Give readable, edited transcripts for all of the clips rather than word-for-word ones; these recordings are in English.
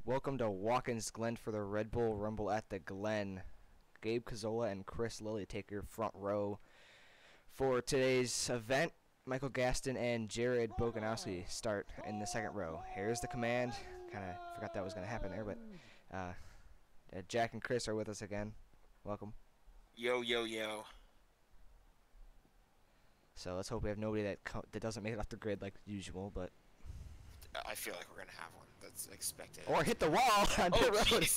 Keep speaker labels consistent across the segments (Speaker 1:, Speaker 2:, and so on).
Speaker 1: Welcome to Watkins Glen for the Red Bull Rumble at the Glen. Gabe Cazola and Chris Lilly take your front row for today's event. Michael Gaston and Jared Boganowski start in the second row. Here's the command. Kind of forgot that was going to happen there, but Jack and Chris are with us again. Welcome.
Speaker 2: Yo, yo, yo.
Speaker 1: So let's hope we have nobody that doesn't make it off the grid like usual, but
Speaker 2: I feel like we're gonna have one. That's expected.
Speaker 1: or hit the wall on pit road.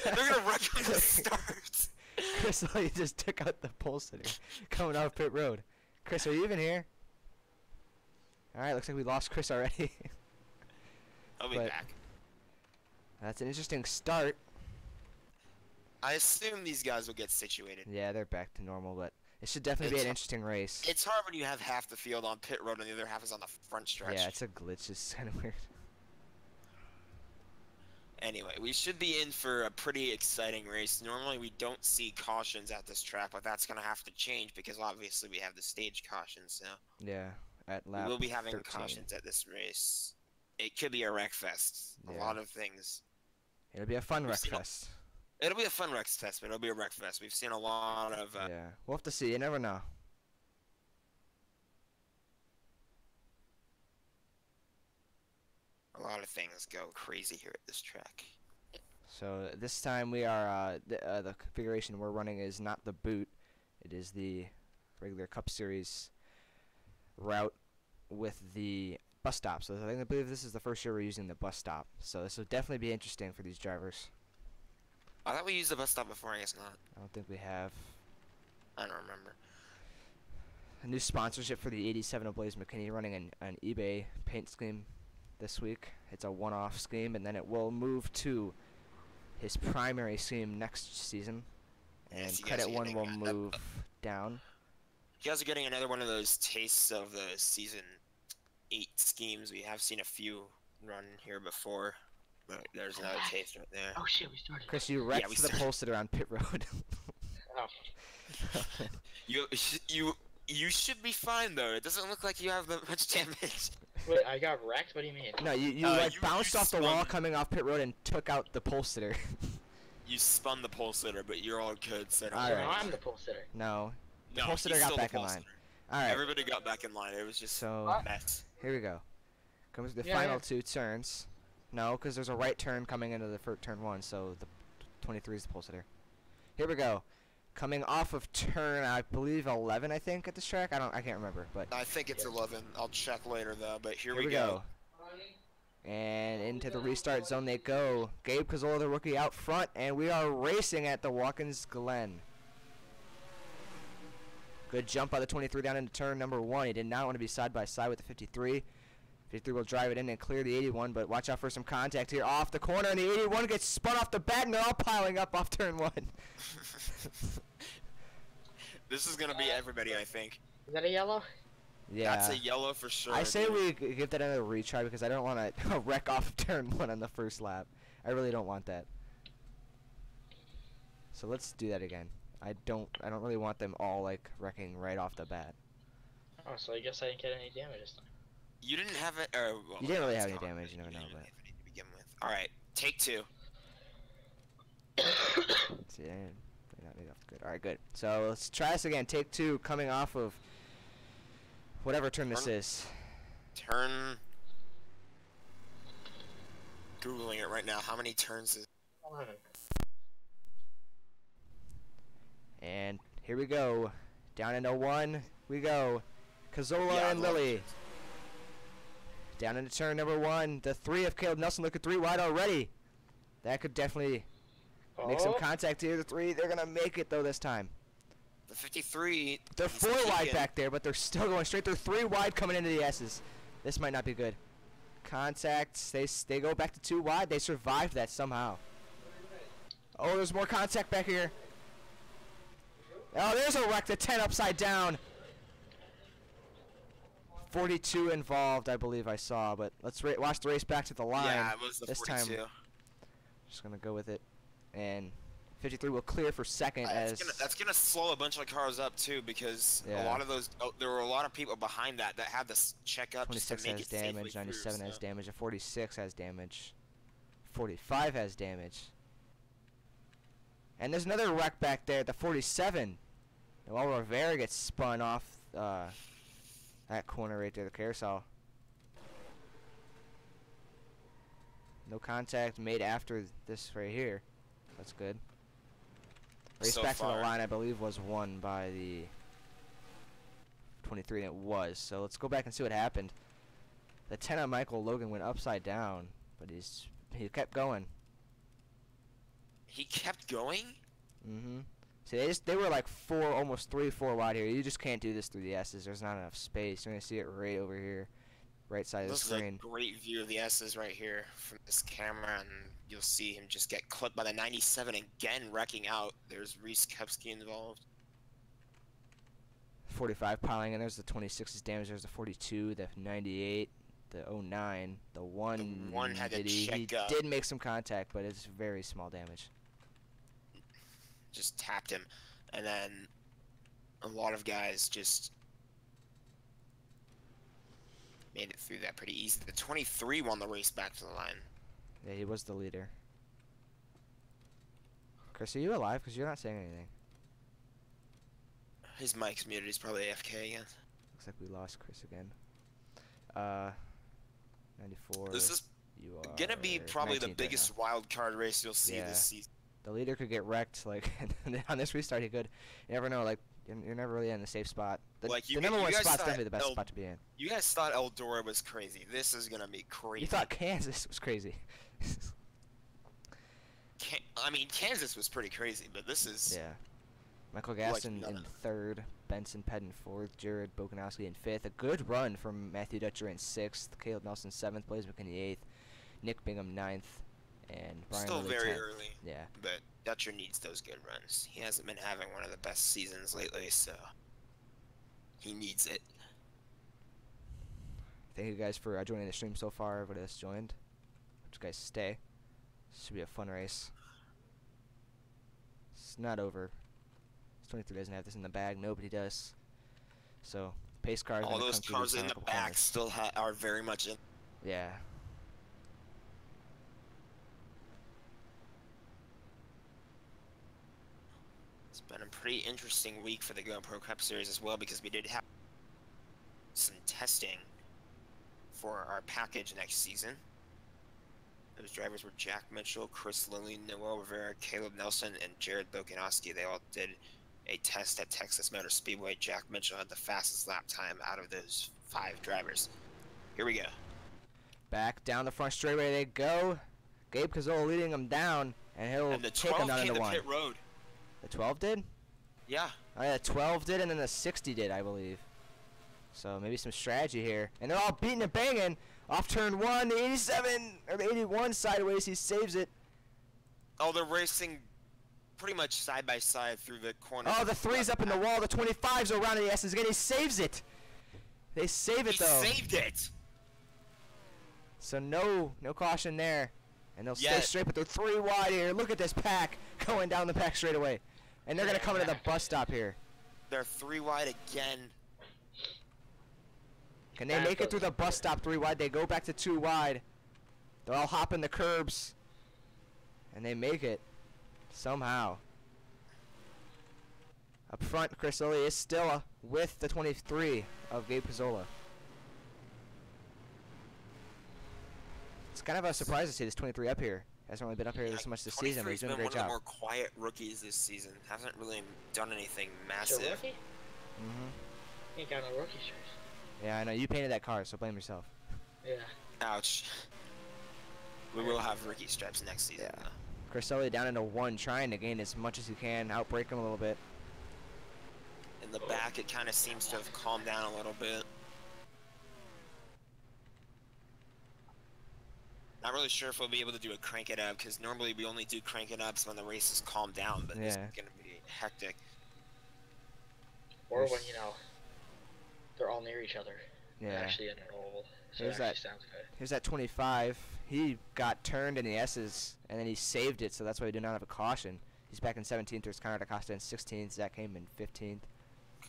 Speaker 2: They're gonna run from the start.
Speaker 1: Chris Lilly just took out the pole sitter coming off pit road. Chris, are you even here? Alright, looks like we lost Chris already.
Speaker 2: I'll be back.
Speaker 1: That's an interesting start.
Speaker 2: I assume these guys will get situated.
Speaker 1: Yeah, they're back to normal, but it should definitely be an interesting race.
Speaker 2: It's hard when you have half the field on pit road and the other half is on the front stretch.
Speaker 1: Yeah, it's a glitch. It's kind of weird.
Speaker 2: Anyway, we should be in for a pretty exciting race. Normally we don't see cautions at this track, but that's going to have to change because obviously we have the stage cautions now.
Speaker 1: Yeah, at lap
Speaker 2: we will be having
Speaker 1: 13.
Speaker 2: cautions at this race. It could be a wreck fest. A lot of things.
Speaker 1: It'll be a fun wreck fest.
Speaker 2: It'll be a fun wreck test, but it'll be a wreck fest. We've seen a lot of...
Speaker 1: yeah, we'll have to see. You never know.
Speaker 2: A lot of things go crazy here at this track.
Speaker 1: So this time we are the configuration we're running is not the boot. It is the regular Cup Series route with the bus stop. So I believe this is the first year we're using the bus stop. So this will definitely be interesting for these drivers.
Speaker 2: I thought we used the bus stop before. I guess not.
Speaker 1: I don't think we have.
Speaker 2: I don't remember.
Speaker 1: A new sponsorship for the 87 of Blaze McKinney running an eBay paint scheme this week. It's a one-off scheme, and then it will move to his primary scheme next season. And
Speaker 2: yes,
Speaker 1: Credit One will move down.
Speaker 2: You guys are getting another one of those tastes of the Season 8 schemes. We have seen a few run here before. But there's another taste right there.
Speaker 3: Oh shit, we started.
Speaker 1: Chris, you wrecked the pole sitter on pit road.
Speaker 3: Oh.
Speaker 2: You should be fine though. It doesn't look like you have that much damage.
Speaker 3: Wait, I got wrecked? What do you mean?
Speaker 1: No, you bounced off the wall coming off pit road and took out the pole sitter.
Speaker 2: You spun the pole sitter, but you're all good. So
Speaker 1: All right.
Speaker 3: No, I'm the pole sitter.
Speaker 1: No, the pole sitter got back in line. All right.
Speaker 2: Everybody got back in line. It was just a mess.
Speaker 1: Here we go. Comes the final two turns. No, because there's a right turn coming into the first turn one, so the 23 is the pole sitter. Here we go. Coming off of turn, I believe 11, I think, at this track. I can't remember, but
Speaker 2: I think it's 11. I'll check later though. But here we
Speaker 1: go. And into the restart zone they go. Gabe Cazola, the rookie, out front, and we are racing at the Watkins Glen. Good jump by the 23 down into turn number 1. He did not want to be side by side with the 53. 53 will drive it in and clear the 81, but watch out for some contact here off the corner, and the 81 gets spun off the bat, and they're all piling up off turn 1.
Speaker 2: This is going to be everybody, I think.
Speaker 3: Is that a yellow?
Speaker 1: Yeah.
Speaker 2: That's a yellow for sure.
Speaker 1: I say we give that another retry because I don't want to wreck off turn 1 on the first lap. I really don't want that. So let's do that again. I don't really want them all like wrecking right off the bat.
Speaker 3: Oh, so I guess I didn't get any damage this time.
Speaker 2: You didn't have it.
Speaker 1: Well, you didn't really have any damage. You never know, but.
Speaker 2: To begin with. All right, take 2.
Speaker 1: Let's see, not off the grid. All right, good. So let's try this again. Take 2, coming off of whatever turn this is.
Speaker 2: Turn. Googling it right now. How many turns is?
Speaker 3: 11.
Speaker 1: And here we go. Down into 1. We go. Cazola and Lilly. Down into turn number 1. The 3 of Caleb Nelson looking 3 wide already. That could definitely make some contact here. The 3, they're going to make it, though, this time.
Speaker 2: The 53.
Speaker 1: They're 4 wide back there, but they're still going straight. They're 3 wide coming into the S's. This might not be good. Contacts. They go back to 2 wide. They survived that somehow. Oh, there's more contact back here. Oh, there's a wreck. The 10 upside down. 42 involved, I believe I saw, but let's watch the race back to the line.
Speaker 2: Yeah, it was the
Speaker 1: this
Speaker 2: 42.
Speaker 1: Time. Just gonna go with it, and 53 will clear for second.
Speaker 2: That's gonna slow a bunch of cars up too, because a lot of those there were a lot of people behind that had to check up.
Speaker 1: 26
Speaker 2: just to make
Speaker 1: has
Speaker 2: it
Speaker 1: damage,
Speaker 2: safely
Speaker 1: 97
Speaker 2: through,
Speaker 1: has damage, a 46 has damage, 45 has damage. And there's another wreck back there at the 47. And while Rivera gets spun off that corner right there, the carousel. No contact made after this right here. That's good. Race
Speaker 2: So
Speaker 1: back to the
Speaker 2: far.
Speaker 1: line, I believe, was won by the 23, and it was. So let's go back and see what happened. The 10 on Michael Logan went upside down, but he kept going.
Speaker 2: He kept going?
Speaker 1: Mm-hmm. See, they were like almost 3-4 wide here. You just can't do this through the S's. There's not enough space. You're gonna see it right over here, right side of the
Speaker 2: This is
Speaker 1: screen.
Speaker 2: a great view of the S's right here from this camera, and you'll see him just get clipped by the 97 again, wrecking out. There's Reese Kepsky involved.
Speaker 1: 45 piling in. There's the 26's damage. There's the 42, the 98, the 09, the 1.
Speaker 2: The 1 had to
Speaker 1: he
Speaker 2: check up.
Speaker 1: did make some contact, but it's very small damage.
Speaker 2: Just tapped him, and then a lot of guys just made it through that pretty easy. The 23 won the race back to the line.
Speaker 1: Yeah, he was the leader. Chris, are you alive? Because you're not saying anything.
Speaker 2: His mic's muted. He's probably AFK again.
Speaker 1: Looks like we lost Chris again. 94.
Speaker 2: This is
Speaker 1: You are
Speaker 2: gonna be probably the
Speaker 1: 19th right
Speaker 2: biggest wild card race you'll see
Speaker 1: Yeah.
Speaker 2: this season.
Speaker 1: The leader could get wrecked, like, on this restart he could. You never know, like, you're never really in a safe spot. The,
Speaker 2: Like,
Speaker 1: the number
Speaker 2: you
Speaker 1: one
Speaker 2: guys
Speaker 1: spot's
Speaker 2: thought
Speaker 1: definitely the best
Speaker 2: El-
Speaker 1: spot to be in.
Speaker 2: You guys thought Eldora was crazy. This is gonna be crazy.
Speaker 1: You thought Kansas was crazy.
Speaker 2: I mean, Kansas was pretty crazy, but this is
Speaker 1: Yeah. Michael Gaston
Speaker 2: none
Speaker 1: in
Speaker 2: of-
Speaker 1: third, Benson Pett in fourth, Jared Bokanowski in fifth. A good run from Matthew Dutcher in sixth, Caleb Nelson seventh, Blaze McKinney eighth, Nick Bingham ninth, and Brian
Speaker 2: still
Speaker 1: Lilly
Speaker 2: very
Speaker 1: 10th.
Speaker 2: early.
Speaker 1: Yeah.
Speaker 2: But Dutcher needs those good runs. He hasn't been having one of the best seasons lately, so he needs it.
Speaker 1: Thank you guys for joining the stream so far. Everybody that's joined, hope you guys stay. Should be a fun race. It's not over. 23 doesn't have this in the bag. Nobody does. So pace cars.
Speaker 2: All those cars in the back still are very much in.
Speaker 1: Yeah.
Speaker 2: It's been a pretty interesting week for the GoPro Cup Series as well, because we did have some testing for our package next season. Those drivers were Jack Mitchell, Chris Lilly, Noel Rivera, Caleb Nelson, and Jared Bokanowski. They all did a test at Texas Motor Speedway. Jack Mitchell had the fastest lap time out of those 5 drivers. Here we go.
Speaker 1: Back down the front straightaway they go. Gabe Cazzola leading them down, and he'll
Speaker 2: And the
Speaker 1: take them
Speaker 2: 12
Speaker 1: down
Speaker 2: came
Speaker 1: into
Speaker 2: to
Speaker 1: one.
Speaker 2: pit road.
Speaker 1: The 12 did?
Speaker 2: Yeah.
Speaker 1: Oh yeah, the 12 did, and then the 60 did, I believe. So maybe some strategy here. And they're all beating and banging. Off turn 1, the 87, or the 81 sideways, he saves it.
Speaker 2: Oh, they're racing pretty much side by side through the corner.
Speaker 1: Oh, the 3's up in the wall, the 25's around the S's again, he saves it. They save it
Speaker 2: He
Speaker 1: though.
Speaker 2: saved it.
Speaker 1: So no caution there. And they'll stay
Speaker 2: Yeah.
Speaker 1: straight, but they're 3 wide here. Look at this pack going down the pack straight away. And they're going to come into the bus stop here.
Speaker 2: They're 3 wide again.
Speaker 1: Can they make it through the bus stop 3 wide? They go back to 2 wide. They're all hopping the curbs. And they make it. Somehow. Up front, Chris Lilly is still with the 23 of Gabe Cazzola. It's kind of a surprise to see this 23 up here. Hasn't really been up here this much this season, but he's doing a great
Speaker 2: 23's been one
Speaker 1: job.
Speaker 2: of the more quiet rookies this season. Hasn't really done anything
Speaker 3: Is it
Speaker 2: massive.
Speaker 3: rookie?
Speaker 1: Mm-hmm.
Speaker 3: Ain't got no rookie stripes.
Speaker 1: Yeah, I know. You painted that car, so blame yourself.
Speaker 3: Yeah.
Speaker 2: Ouch. We will have rookie stripes next season.
Speaker 1: Yeah.
Speaker 2: Though.
Speaker 1: Chris Lilly down into 1, trying to gain as much as he can, outbreak him a little bit.
Speaker 2: In the back, it kind of seems to have calmed down a little bit. Not really sure if we'll be able to do a crank it up, because normally we only do crank it ups when the race is calmed down, but this is
Speaker 1: Yeah.
Speaker 2: going to be hectic.
Speaker 3: Or when, you know, they're all near each other.
Speaker 1: Yeah.
Speaker 3: Actually in an oval. So
Speaker 1: Here's
Speaker 3: it actually
Speaker 1: that-
Speaker 3: sounds good.
Speaker 1: Here's that 25. He got turned in the S's, and then he saved it, so that's why we do not have a caution. He's back in 17th. There's Connor DaCosta in 16th. Zach came in 15th.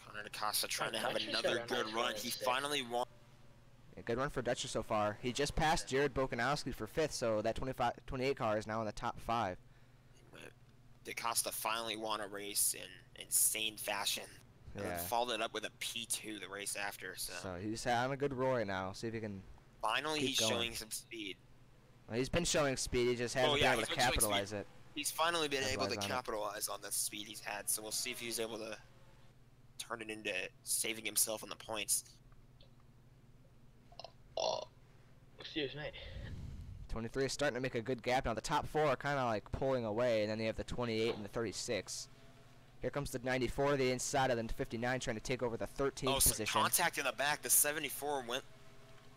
Speaker 2: Connor DaCosta trying to have
Speaker 3: Actually,
Speaker 2: another
Speaker 3: I'm
Speaker 2: good
Speaker 3: not
Speaker 2: run.
Speaker 3: trying
Speaker 2: He
Speaker 3: to say.
Speaker 2: finally won.
Speaker 1: A good run for Dutcher so far. He just passed Jared Bokanowski for 5th, so that 28 car is now in the top 5.
Speaker 2: DaCosta finally won a race in insane fashion. And
Speaker 1: Yeah.
Speaker 2: then followed it up with a P2 the race after. So
Speaker 1: he's on a good roll right now. See if he can.
Speaker 2: finally
Speaker 1: keep
Speaker 2: he's
Speaker 1: going.
Speaker 2: showing some speed.
Speaker 1: Well, he's been showing speed. He just hasn't been able to
Speaker 2: he's been showing
Speaker 1: capitalize
Speaker 2: speed.
Speaker 1: it.
Speaker 2: He's finally been able to
Speaker 1: Capitalize on it.
Speaker 2: capitalize on the speed he's had. So we'll see if he's able to turn it into saving himself on the points.
Speaker 3: Oh, excuse me.
Speaker 1: 23 is starting to make a good gap now. The top 4 are kind of like pulling away, and then they have the 28 and the 36. Here comes the 94, the inside of the 59, trying to take over the 13th
Speaker 2: Some
Speaker 1: position.
Speaker 2: contact in the back. The 74 went.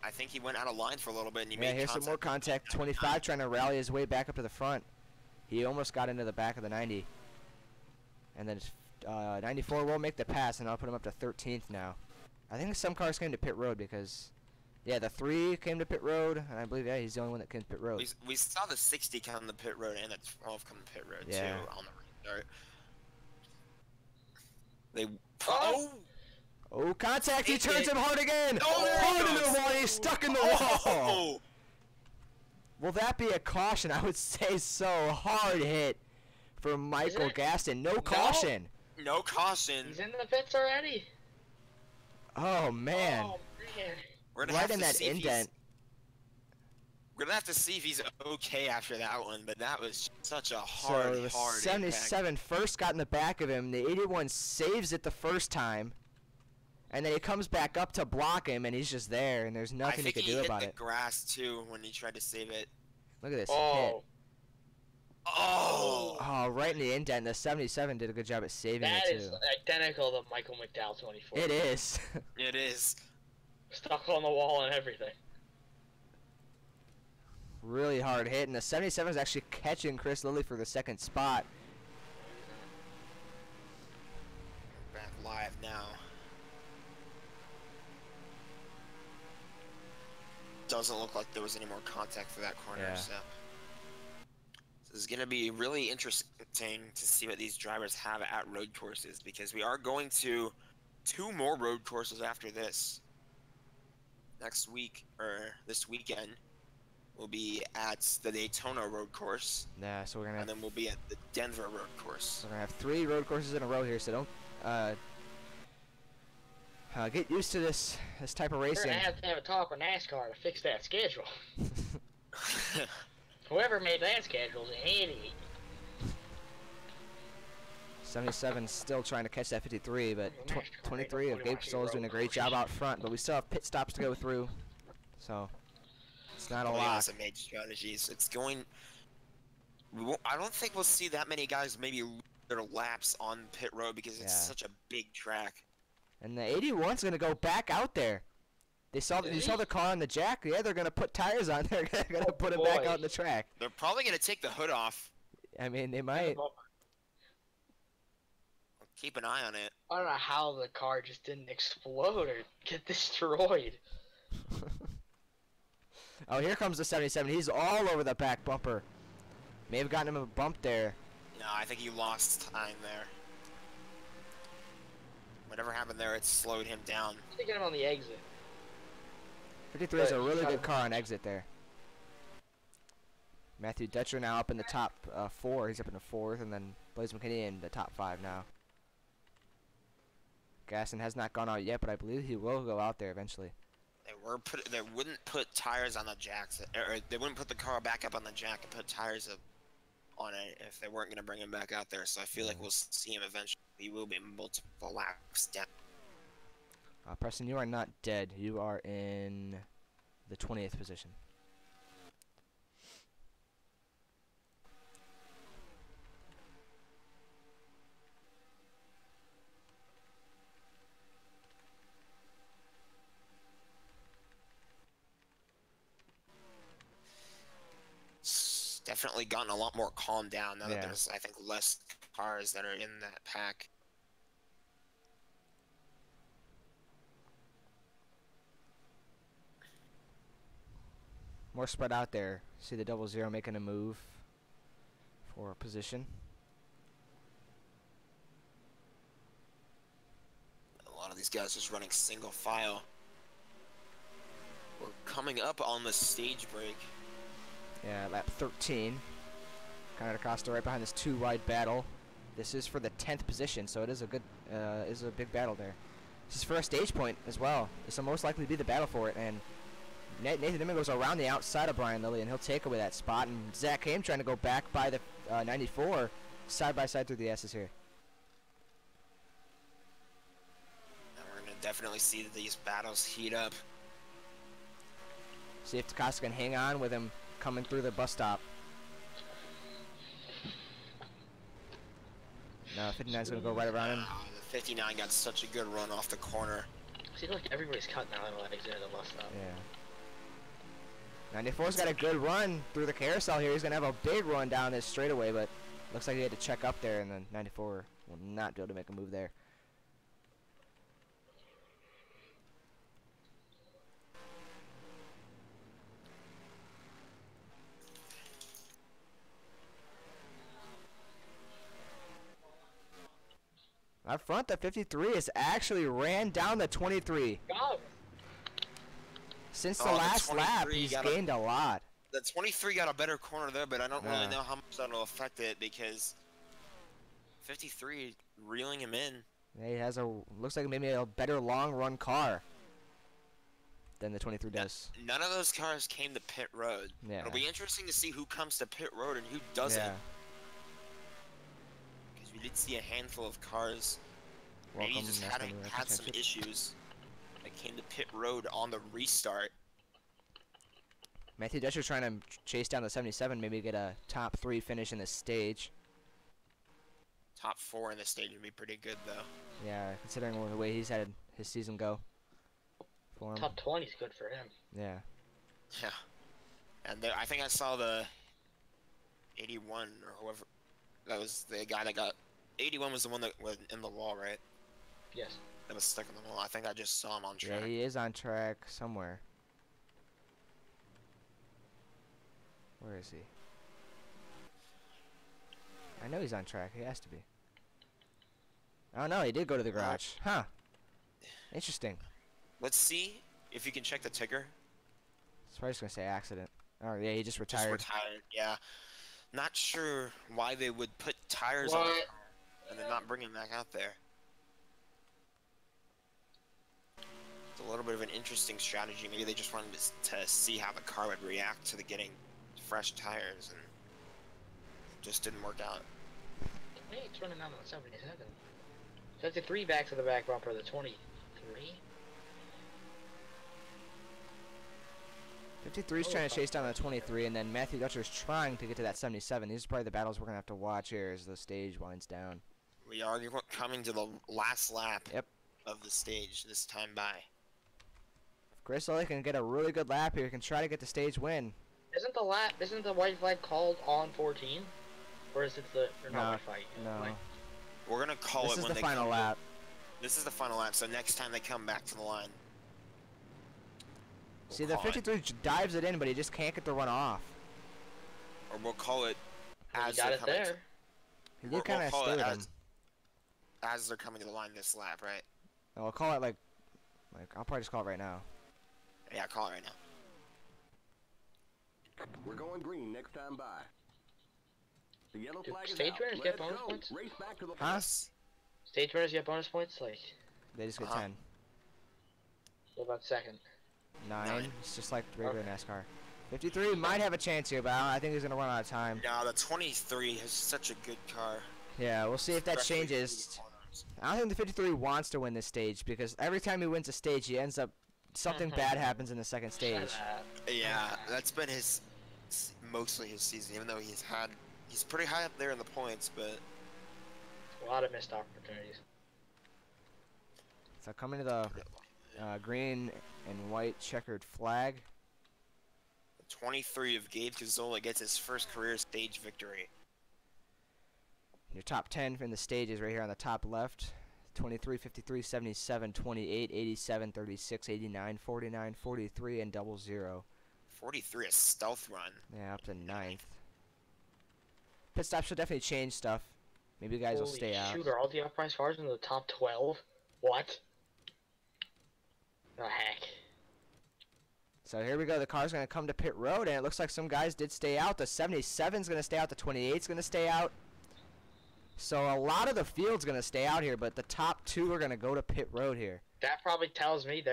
Speaker 2: I think he went out of line for a little bit, and he
Speaker 1: Yeah,
Speaker 2: made
Speaker 1: here's some more contact. 25 trying to rally his way back up to the front. He almost got into the back of the 90. And then 94 will make the pass, and I'll put him up to 13th now. I think some cars came to pit road because, yeah, the 3 came to pit road, and I believe, yeah, he's the only one that came to pit road.
Speaker 2: We saw the 60 come to pit road and the 12 come to pit road,
Speaker 1: Yeah.
Speaker 2: too, on the restart.
Speaker 1: Oh, contact! He turns him hard again!
Speaker 2: Oh, there he
Speaker 1: Hard into
Speaker 2: goes.
Speaker 1: the wall! He's stuck in the wall! Will that be a caution? I would say so. Hard hit for Michael Gaston. No caution.
Speaker 2: No caution.
Speaker 3: He's in the pits already.
Speaker 1: Oh, man.
Speaker 3: Oh, man.
Speaker 2: We're gonna
Speaker 1: Right
Speaker 2: have
Speaker 1: in
Speaker 2: to
Speaker 1: that
Speaker 2: see if
Speaker 1: indent.
Speaker 2: we're gonna have to see if he's okay after that one, but that was such a hard,
Speaker 1: So the
Speaker 2: hard
Speaker 1: 77
Speaker 2: impact.
Speaker 1: first got in the back of him. The 81 saves it the first time. And then he comes back up to block him, and he's just there, and there's nothing he could do about
Speaker 2: hit
Speaker 1: it.
Speaker 2: the grass too when he tried to save it.
Speaker 1: Look at this hit.
Speaker 3: Oh,
Speaker 1: Oh, right in the indent. The 77 did a good job at saving
Speaker 3: that
Speaker 1: it,
Speaker 3: is
Speaker 1: too.
Speaker 3: identical to Michael McDowell 24.
Speaker 1: It is.
Speaker 2: It is.
Speaker 3: Stuck on the wall and everything.
Speaker 1: Really hard hit, and the 77 is actually catching Chris Lilly for the 2nd spot.
Speaker 2: Back live now. Doesn't look like there was any more contact for that corner,
Speaker 1: Yeah.
Speaker 2: so this is going to be really interesting to see what these drivers have at road courses, because we are going to 2 more road courses after this. Next week, or this weekend, we'll be at the Daytona road course,
Speaker 1: Yeah, so we're gonna
Speaker 2: and
Speaker 1: have,
Speaker 2: then we'll be at the Denver road course.
Speaker 1: we're gonna have 3 road courses in a row here. So don't get used to this type of
Speaker 3: We're
Speaker 1: racing.
Speaker 3: gonna have to have a talk with NASCAR to fix that schedule. Whoever made that schedule is an idiot.
Speaker 1: 77 still trying to catch that 53, but
Speaker 3: Well,
Speaker 1: 23 of Gabe Stoll's doing a great job out front. But we still have pit stops to go through, so it's not a lot.
Speaker 2: Some major strategies. It's going. I don't think we'll see that many guys maybe lose their laps on pit road because it's
Speaker 1: Yeah.
Speaker 2: such a big track.
Speaker 1: And the 81's gonna go back out there. You saw the car on the jack. Yeah, they're gonna put tires on. They're gonna put it back
Speaker 3: boy.
Speaker 1: out in the track.
Speaker 2: They're probably gonna take the hood off.
Speaker 1: I mean, they might.
Speaker 2: Keep an eye on it.
Speaker 3: I don't know how the car just didn't explode or get destroyed.
Speaker 1: Oh, here comes the 77. He's all over the back bumper. May have gotten him a bump there.
Speaker 2: No, I think he lost time there. Whatever happened there, it slowed him down.
Speaker 3: I think I'm on the exit.
Speaker 1: 53 is a
Speaker 3: But
Speaker 1: really
Speaker 3: he's
Speaker 1: good
Speaker 3: got-
Speaker 1: car on exit there. Matthew Dutcher now up in the top 4. He's up in the 4th, and then Blaze McKinney in the top 5 now. Gaston has not gone out yet, but I believe he will go out there eventually.
Speaker 2: They wouldn't put tires on the jacks, or they wouldn't put the car back up on the jack and put tires up on it if they weren't gonna bring him back out there. So I feel like we'll see him eventually. He will be multiple laps down.
Speaker 1: Preston, you are not dead. You are in the 20th position.
Speaker 2: It's definitely gotten a lot more calmed down now that
Speaker 1: Yeah.
Speaker 2: there's, I think, less cars that are in that pack.
Speaker 1: More spread out there. See the 00 making a move for a position.
Speaker 2: A lot of these guys just running single file. We're coming up on the stage break.
Speaker 1: Yeah, lap 13. Canada Costa right behind this 2-wide battle. This is for the 10th position, so it is a good, is a big battle there. This is for a stage point as well. This will most likely be the battle for it, and Nathan Dimon goes around the outside of Brian Lilly, and he'll take away that spot. And Zach Haim trying to go back by the 94, side by side through the S's here.
Speaker 2: And we're gonna definitely see that these battles heat up.
Speaker 1: See if Costa can hang on with him coming through the bus stop. No, 59's gonna go right around him.
Speaker 2: The 59 got such a good run off the corner.
Speaker 3: Seems like everybody's cutting out on Alexander the bus stop.
Speaker 1: Yeah. 94's got a good run through the carousel here. He's gonna have a big run down this straightaway, but looks like he had to check up there, and then 94 will not be able to make a move there. Up front, the 53 has actually ran down the 23.
Speaker 3: God.
Speaker 1: Since the
Speaker 2: Oh, the
Speaker 1: lap,
Speaker 2: 23
Speaker 1: he's
Speaker 2: got
Speaker 1: gained a lot.
Speaker 2: The 23 got a better corner there, but I don't really
Speaker 1: Yeah.
Speaker 2: know how much that'll affect it because 53 reeling him in.
Speaker 1: Yeah, he has a, looks like maybe a better long run car than the 23 does.
Speaker 2: None of those cars came to pit road.
Speaker 1: Yeah.
Speaker 2: It'll be interesting to see who comes to pit road and who doesn't.
Speaker 1: Yeah.
Speaker 2: Because we did see a handful of cars. Maybe
Speaker 1: Welcome,
Speaker 2: just
Speaker 1: NASCAR World
Speaker 2: had some
Speaker 1: Championship.
Speaker 2: issues that came to pit road on the restart.
Speaker 1: Matthew Dutcher trying to chase down the 77, maybe get a top 3 finish in the stage.
Speaker 2: Top 4 in the stage would be pretty good though.
Speaker 1: Yeah, considering the way he's had his season go for him.
Speaker 3: Top 20 is good for him.
Speaker 1: Yeah.
Speaker 2: Yeah. And there, I think I saw the 81 or whoever. That was the guy that got. 81 was the one that was in the wall, right?
Speaker 3: Yes.
Speaker 2: That was stuck in the wall. I think I just saw him on track.
Speaker 1: Yeah, he is on track somewhere. Where is he? I know he's on track. He has to be. Oh no, he did go to the garage. Huh. Interesting.
Speaker 2: Let's see if you can check the ticker.
Speaker 1: I was probably just gonna say accident. Oh yeah, he just
Speaker 2: Just
Speaker 1: retired.
Speaker 2: retired. Yeah. Not sure why they would put tires on
Speaker 3: What?
Speaker 2: it and then not bring him back out there. It's a little bit of an interesting strategy. Maybe they just wanted to see how the car would react to the getting fresh tires, and just didn't work out.
Speaker 3: Hey, it's running out on the 77. 53 back to the back bumper of the 23.
Speaker 1: 53's trying to chase down the 23, and then Matthew Dutcher's trying to get to that 77. These are probably the battles we're gonna have to watch here as the stage winds down.
Speaker 2: We are coming to the last lap
Speaker 1: Yep.
Speaker 2: of the stage this time by.
Speaker 1: If Chris Lilly can get a really good lap here, he can try to get the stage win.
Speaker 3: Isn't the white flag called on 14? Or is it the or not white flag?
Speaker 1: No.
Speaker 3: Like,
Speaker 2: We're gonna call
Speaker 1: This
Speaker 2: it
Speaker 1: is
Speaker 2: when
Speaker 1: the
Speaker 2: they
Speaker 1: final
Speaker 2: come.
Speaker 1: lap.
Speaker 2: This is the final lap. So next time they come back to the line.
Speaker 1: See,
Speaker 2: we'll
Speaker 1: the
Speaker 2: call it.
Speaker 1: 53 dives it in, but he just can't get the run off.
Speaker 2: Or we'll call it
Speaker 3: you
Speaker 2: as
Speaker 3: got
Speaker 2: they're
Speaker 3: it
Speaker 2: coming.
Speaker 3: there.
Speaker 1: He
Speaker 2: We'll
Speaker 1: did kind of
Speaker 2: call
Speaker 1: stay
Speaker 2: it
Speaker 1: with him.
Speaker 2: as they're coming to the line this lap, right?
Speaker 1: I'll call it like I'll probably just call it right now.
Speaker 2: Yeah, call it right now.
Speaker 4: We're going green next time by. The yellow
Speaker 3: Do
Speaker 4: flag is
Speaker 3: stage
Speaker 4: out.
Speaker 3: runners get
Speaker 4: Let's
Speaker 3: bonus
Speaker 4: go.
Speaker 3: points?
Speaker 4: Race back to the
Speaker 1: Huh?
Speaker 3: Stage runners get bonus points? Like,
Speaker 1: They just get
Speaker 2: Uh-huh.
Speaker 1: 10.
Speaker 3: what about second?
Speaker 1: 9. It's just like regular NASCAR. 53 might have a chance here, but I think he's gonna run out of time.
Speaker 2: No, the 23 has such a good car.
Speaker 1: Yeah, we'll see if that
Speaker 2: Especially through
Speaker 1: changes.
Speaker 2: the corners.
Speaker 1: I don't think the 53 wants to win this stage because every time he wins a stage, he ends up something bad happens in the second stage.
Speaker 3: Shut up.
Speaker 2: Yeah, that's been mostly his season. Even though he's pretty high up there in the points, but
Speaker 3: A lot of missed opportunities.
Speaker 1: So coming to the green and white checkered flag.
Speaker 2: 23 of Gabe Cazzola gets his first career stage victory.
Speaker 1: Your top 10 in the stages right here on the top left. 23, 53, 77, 28, 87, 36, 89, 49, 43, and 00.
Speaker 2: 43, a stealth run.
Speaker 1: Yeah, up to 9th. Pit stop should definitely change stuff. Maybe guys will
Speaker 3: Holy
Speaker 1: stay out.
Speaker 3: shoot, are all the off-price cars in the top 12? What? The heck?
Speaker 1: So here we go. The car's going to come to pit road, and it looks like some guys did stay out. The 77's going to stay out. The 28's going to stay out. So a lot of the field's going to stay out here, but the top 2 are going to go to pit road here.
Speaker 3: That probably tells me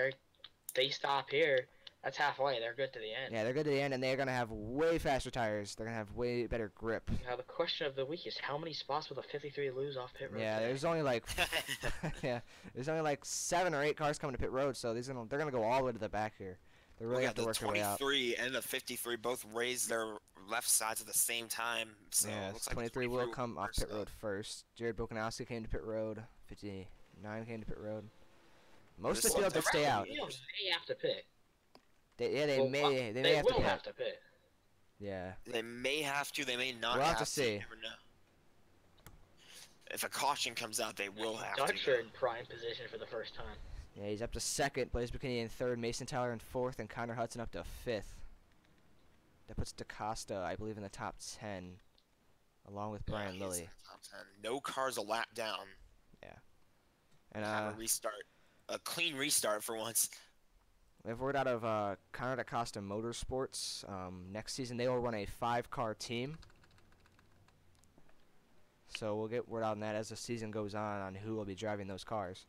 Speaker 3: they stop here. That's halfway. They're good to the end.
Speaker 1: Yeah, they're good to the end, and they're going to have way faster tires. They're going to have way better grip.
Speaker 3: Now the question of the week is how many spots will the 53 lose off pit road?
Speaker 1: Yeah,
Speaker 3: today?
Speaker 1: there's only like there's only like 7 or 8 cars coming to pit road, so they're going to go all the way to the back here. They really have to work their way out.
Speaker 2: The 23 and the 53 both raised their left sides at the same time. So
Speaker 1: Yeah,
Speaker 2: it looks like
Speaker 1: 23 will come off pit
Speaker 2: though.
Speaker 1: road first. Jared Bokanowski came to pit road. 59 came to pit road. Most of the field did stay out.
Speaker 3: They have to pit.
Speaker 1: They may
Speaker 3: They
Speaker 1: have
Speaker 3: will
Speaker 1: to
Speaker 3: have
Speaker 1: pit.
Speaker 3: to pit.
Speaker 1: Yeah.
Speaker 2: They may have to. They may not.
Speaker 1: We'll have to see.
Speaker 2: You never know. If a caution comes out, they will have
Speaker 3: Dutch
Speaker 2: to.
Speaker 3: are in prime position for the first time.
Speaker 1: Yeah, he's up to 2nd. Blaze McKinney in 3rd. Mason Tyler in 4th, and Connor Hudson up to 5th. That puts DaCosta, I believe, in the top 10, along with Brian
Speaker 2: He's
Speaker 1: Lilly.
Speaker 2: in the top 10. No cars a lap down.
Speaker 1: Yeah. And
Speaker 2: Have a restart. A clean restart for once.
Speaker 1: we have word out of Connor DaCosta Motorsports. Next season they will run a 5-car team. So we'll get word on that as the season goes on who will be driving those cars.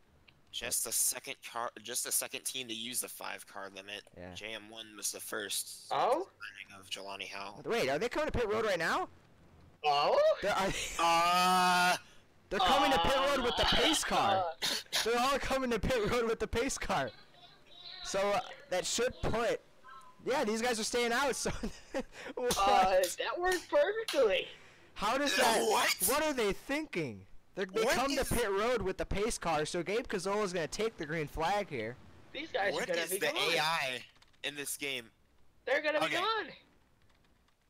Speaker 2: Just the second team to use the 5-car limit.
Speaker 1: Yeah.
Speaker 2: JM1 was the first.
Speaker 3: Oh?
Speaker 2: Of Jelani Howell.
Speaker 1: Wait, are they coming to pit road right now?
Speaker 3: Oh?
Speaker 1: They're coming to pit road with the pace car. They're all coming to pit road with the pace car. So that should put. Yeah, these guys are staying out. So what?
Speaker 3: That worked perfectly.
Speaker 1: How does that?
Speaker 2: What?
Speaker 1: What are they thinking? They
Speaker 2: What
Speaker 1: come to
Speaker 2: is-
Speaker 1: pit road with the pace car. So Gabe Cazzola is going to take the green flag here.
Speaker 3: These guys are
Speaker 2: What
Speaker 3: gonna
Speaker 2: is
Speaker 3: be
Speaker 2: the
Speaker 3: gone.
Speaker 2: AI in this game?
Speaker 3: They're gonna be
Speaker 2: Okay.
Speaker 3: gone.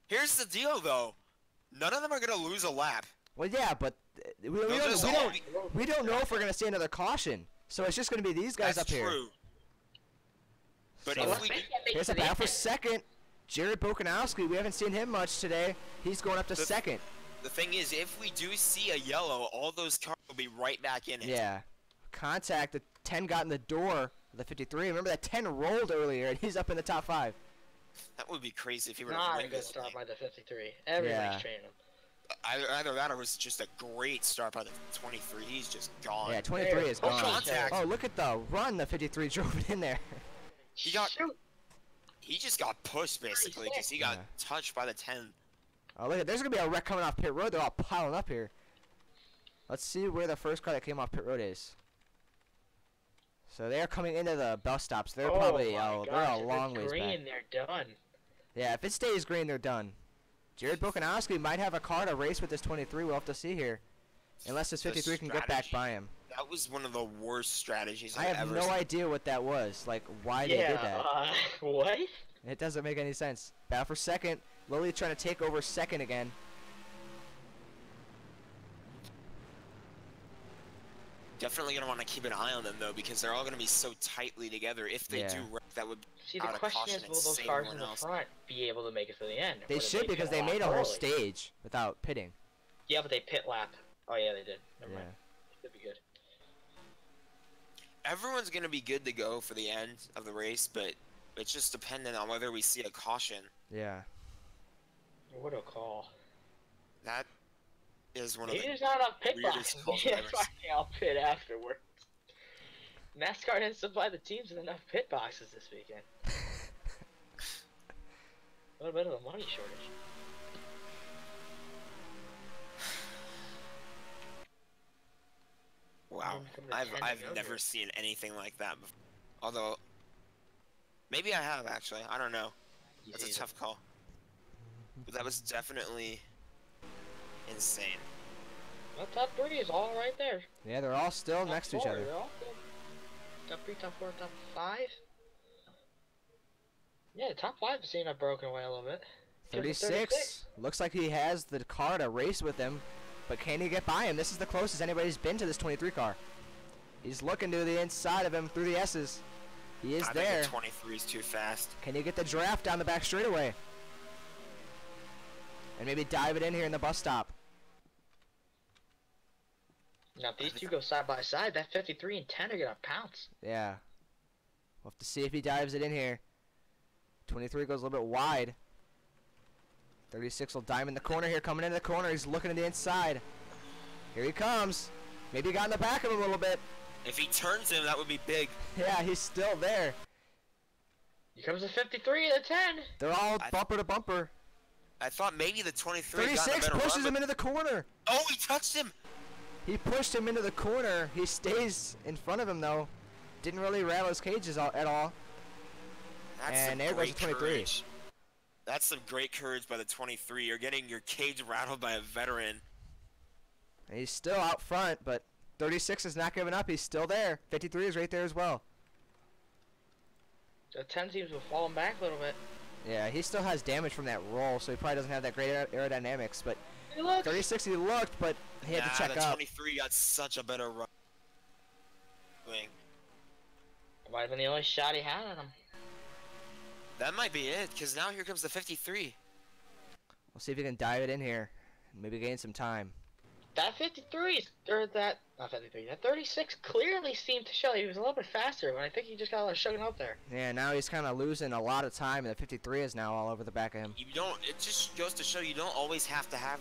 Speaker 2: Here's the deal, though. None of them are gonna lose a lap.
Speaker 1: Well, yeah, but we
Speaker 2: They'll just all be-
Speaker 1: don't know if we're going to see another caution. So it's just going to be these guys
Speaker 2: That's
Speaker 1: up here.
Speaker 2: true. But
Speaker 1: So-
Speaker 2: if we
Speaker 1: Here's a battle for 2nd. Jared Bokanowski, we haven't seen him much today. He's going up to 2nd.
Speaker 2: the thing is, if we do see a yellow, all those cars will be right back in it.
Speaker 1: Yeah. Contact, the 10 got in the door of the 53. Remember that 10 rolled earlier, and he's up in the top 5.
Speaker 2: That would be crazy if he were to
Speaker 3: Not a
Speaker 2: win
Speaker 3: good
Speaker 2: this
Speaker 3: start
Speaker 2: thing.
Speaker 3: by the 53. Everybody's
Speaker 1: Yeah.
Speaker 3: training him.
Speaker 2: Either that or it was just a great start by the 23. He's just gone.
Speaker 1: Yeah, 23 is
Speaker 3: Oh,
Speaker 1: gone.
Speaker 2: contact.
Speaker 1: Oh, look at the run the 53 drove it in there.
Speaker 2: He got-
Speaker 3: Shoot.
Speaker 2: He just got pushed, basically, because he got
Speaker 1: Yeah.
Speaker 2: touched by the 10.
Speaker 1: Oh, look at, there's going to be a wreck coming off pit road. They're all piling up here. Let's see where the first car that came off pit road is. So they're coming into the bus stops. They're probably,
Speaker 3: my
Speaker 1: they're
Speaker 3: gosh,
Speaker 1: a
Speaker 3: if
Speaker 1: long
Speaker 3: it's
Speaker 1: ways
Speaker 3: green,
Speaker 1: back.
Speaker 3: they're done.
Speaker 1: Yeah, if it stays green, they're done. Jared Bokanowski might have a car to race with this 23. We'll have to see here. Unless this
Speaker 2: The
Speaker 1: 53 can get back
Speaker 2: strategy-
Speaker 1: by him.
Speaker 2: That was one of the worst strategies
Speaker 1: I
Speaker 2: I've
Speaker 1: have
Speaker 2: ever
Speaker 1: no
Speaker 2: seen.
Speaker 1: idea what that was. Like, why they did that.
Speaker 3: What?
Speaker 1: It doesn't make any sense. Battle for 2nd. Lilly trying to take over 2nd again.
Speaker 2: Definitely going to want to keep an eye on them, though, because they're all going to be so tightly together. If they
Speaker 1: Yeah.
Speaker 2: do wreck, that would
Speaker 3: See, the
Speaker 2: out of
Speaker 3: question
Speaker 2: caution
Speaker 3: is,
Speaker 2: and
Speaker 3: will those
Speaker 2: save
Speaker 3: cars in
Speaker 2: everyone
Speaker 3: the
Speaker 2: else.
Speaker 3: front be able to make it to the end?
Speaker 1: They
Speaker 3: Or did
Speaker 1: should because
Speaker 3: pit
Speaker 1: they
Speaker 3: lap
Speaker 1: made a whole
Speaker 3: early?
Speaker 1: stage without pitting.
Speaker 3: Yeah, but they pit lap. Oh yeah, they did. Never
Speaker 1: Yeah.
Speaker 3: mind. Should be good.
Speaker 2: Everyone's going to be good to go for the end of the race, but it's just dependent on whether we see a caution.
Speaker 1: Yeah.
Speaker 3: What a call.
Speaker 2: That is one
Speaker 3: Maybe
Speaker 2: of the
Speaker 3: there's not enough pit
Speaker 2: weirdest
Speaker 3: boxes.
Speaker 2: calls
Speaker 3: Maybe
Speaker 2: I've
Speaker 3: that's
Speaker 2: ever
Speaker 3: why I'll pit afterward. NASCAR didn't supply the teams with enough pit boxes this weekend. A little bit of a money shortage.
Speaker 2: Wow,
Speaker 3: From the
Speaker 2: I've
Speaker 3: 10 to go
Speaker 2: never
Speaker 3: here.
Speaker 2: seen anything like that before. Although, maybe I have actually. I don't know. That's a
Speaker 3: Easy.
Speaker 2: tough call. But that was definitely insane.
Speaker 3: Well, top 3 is all right there.
Speaker 1: Yeah, they're all still
Speaker 3: Top
Speaker 1: next to each
Speaker 3: 4,
Speaker 1: other.
Speaker 3: they're all good. Top 3, top 4, top 5. Yeah, the top 5 is seeing up broken away a little bit. Here's the
Speaker 1: 36. Looks like he has the car to race with him, but can he get by him? This is the closest anybody's been to this 23 car. He's looking to the inside of him through the S's. He is
Speaker 2: I
Speaker 1: there.
Speaker 2: think the 23 is too fast.
Speaker 1: Can you get the draft down the back straightaway? And maybe dive it in here in the bus stop.
Speaker 3: Now, if these two go side by side, that 53 and 10 are gonna pounce.
Speaker 1: Yeah. We'll have to see if he dives it in here. 23 goes a little bit wide. 36 will dime in the corner here, coming into the corner. He's looking at the inside. Here he comes. Maybe he got in the back of him a little bit.
Speaker 2: If he turns him, that would be big.
Speaker 1: Yeah, he's still there.
Speaker 3: Here comes the 53 and the 10.
Speaker 1: They're all bumper to bumper.
Speaker 2: I thought maybe the 23 got
Speaker 1: 36
Speaker 2: a better
Speaker 1: pushes
Speaker 2: run,
Speaker 1: him
Speaker 2: but-
Speaker 1: into the corner.
Speaker 2: Oh, he touched him.
Speaker 1: He pushed him into the corner. He stays in front of him though. Didn't really rattle his cages at all.
Speaker 2: That's
Speaker 1: And
Speaker 2: some
Speaker 1: there goes
Speaker 2: great
Speaker 1: the 23.
Speaker 2: courage. That's some great courage by the 23. You're getting your cage rattled by a veteran.
Speaker 1: And he's still out front, but 36 is not giving up. He's still there. 53 is right there as well.
Speaker 3: The 10 seems to have fallen back a little bit.
Speaker 1: Yeah, he still has damage from that roll, so he probably doesn't have that great aerodynamics. But
Speaker 3: Hey, look.
Speaker 1: 36, he looked, but he had to check
Speaker 2: the
Speaker 1: up.
Speaker 2: 23 got such a better run. Wing.
Speaker 3: Might have been the only shot he had on him.
Speaker 2: That might be it, because now here comes the 53.
Speaker 1: We'll see if he can dive it in here. Maybe gain some time.
Speaker 3: That 53 is, or that, not 53, that 36 clearly seemed to show he was a little bit faster, but I think he just got a little shugging up there.
Speaker 1: Yeah, now he's kind of losing a lot of time, and the 53 is now all over the back of him.
Speaker 2: You don't. It just goes to show you don't always have to have,